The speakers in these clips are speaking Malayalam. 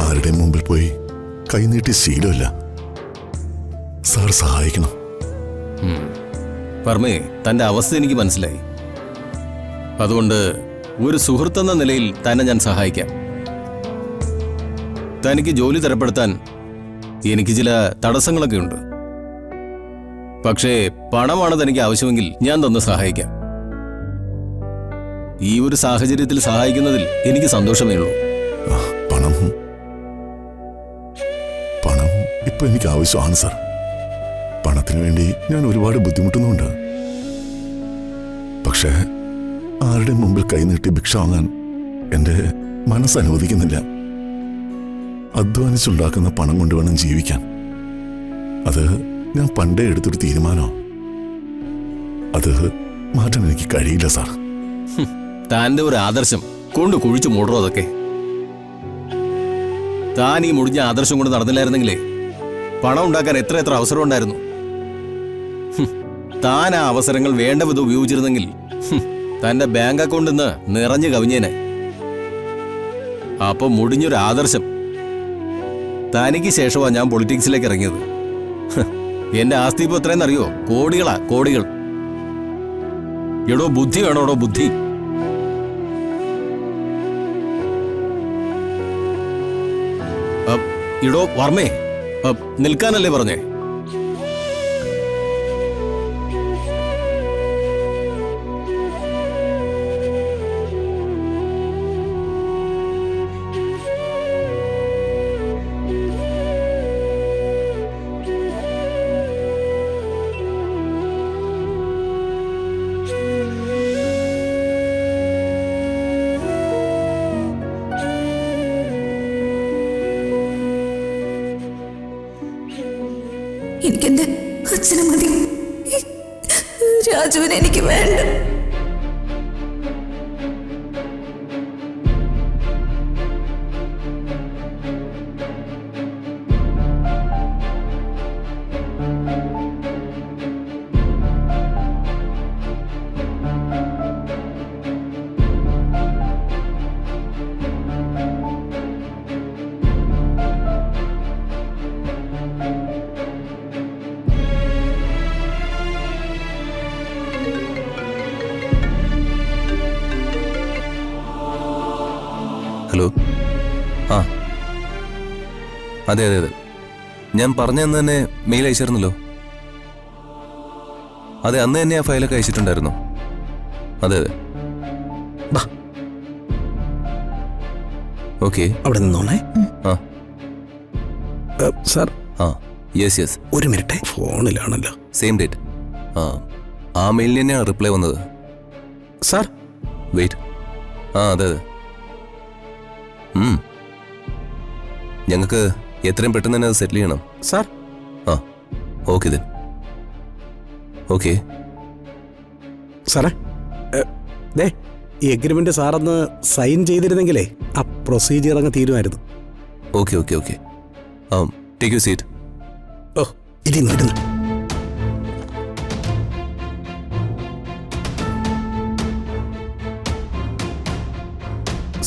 ആരുടെയും മുമ്പിൽ പോയി കൈനീട്ടി ശീലമില്ല. സാർ സഹായിക്കണം. വർമ്മേ, തന്റെ അവസ്ഥ എനിക്ക് മനസ്സിലായി. അതുകൊണ്ട് ഒരു സുഹൃത്തെന്ന നിലയിൽ തന്നെ ഞാൻ സഹായിക്കാം. തനിക്ക് ജോലി തരപ്പെടുത്താൻ എനിക്ക് ചില തടസ്സങ്ങളൊക്കെ ഉണ്ട്. പക്ഷേ പണമാണ് തനിക്ക് ആവശ്യമെങ്കിൽ ഞാൻ തന്ന് സഹായിക്കാം. ഈ ഒരു സാഹചര്യത്തിൽ സഹായിക്കുന്നതിൽ എനിക്ക് സന്തോഷമേ ഉള്ളൂ. പണം ഇപ്പൊ എനിക്ക് ആവശ്യമാണ് സാർ. പണത്തിന് വേണ്ടി ഞാൻ ഒരുപാട് ബുദ്ധിമുട്ടുന്നുണ്ട്. പക്ഷേ ആരുടെ മുമ്പിൽ കൈനീട്ടി ഭിക്ഷ വാങ്ങാൻ എന്റെ മനസ്സ് അനുവദിക്കുന്നില്ല. അധ്വാനിച്ചുണ്ടാക്കുന്ന പണം കൊണ്ട് വേണം ജീവിക്കാൻ. അത് ഞാൻ പണ്ടേ എടുത്തൊരു തീരുമാനം. അത് മാറ്റാൻ എനിക്ക് കഴിയില്ല സാർ. താന്റെ ഒരു ആദർശം കൊണ്ട് കുഴിച്ചു മൂടറോ അതൊക്കെ. താൻ ഈ മുടിഞ്ഞ ആദർശം കൊണ്ട് നടന്നില്ലായിരുന്നെങ്കിലേ പണം ഉണ്ടാക്കാൻ എത്ര അവസരം ഉണ്ടായിരുന്നു. താൻ ആ അവസരങ്ങൾ വേണ്ട വിധം ഉപയോഗിച്ചിരുന്നെങ്കിൽ തന്റെ ബാങ്ക് അക്കൗണ്ടിൽ നിന്ന് നിറഞ്ഞു കവിഞ്ഞേനെ. അപ്പൊ മുടിഞ്ഞൊരു ആദർശം. തനിക്ക് ശേഷമാണ് ഞാൻ പൊളിറ്റിക്സിലേക്ക് ഇറങ്ങിയത്. എന്റെ ആസ്തി ഇപ്പൊ എത്രയെന്നറിയോ? കോടികൾ. എടോ ബുദ്ധി വേണോടോ, ബുദ്ധി. ഇടോ വർമ്മേ, നിൽക്കാനല്ലേ പറഞ്ഞേ? എനിക്കെന്റെ അച്ഛനെ മതി. രാജുവിനെ എനിക്ക് വേണ്ട. ഹലോ. ആ അതെ, ഞാൻ പറഞ്ഞന്ന് തന്നെ മെയിൽ അയച്ചിരുന്നല്ലോ. അതെ, അന്ന് തന്നെ ആ ഫയലൊക്കെ അയച്ചിട്ടുണ്ടായിരുന്നു. അതെ. ഓക്കെ, അവിടെ നിന്നോണേ. ആ സാർ. ആ യെസ്. ഒരു മിനിറ്റ്, ഫോണിലാണല്ലോ. Same date. ആ മെയിലിന് തന്നെയാണ് റിപ്ലൈ വന്നത്. Sir wait. അതെ. ഞങ്ങൾക്ക് എത്രയും പെട്ടെന്ന് തന്നെ അത് സെറ്റിൽ ചെയ്യണം സാർ. Okay then. ഓക്കെ സാറേ, ഈ എഗ്രിമെന്റ് സാറൊന്ന് സൈൻ ചെയ്തിരുന്നെങ്കിലേ ആ പ്രൊസീജിയർ അങ്ങ് തീരുമായിരുന്നു. ഓക്കെ. Take you seat. ഓ, ഇരുന്നു.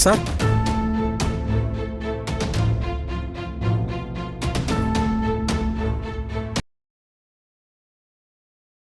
സാർ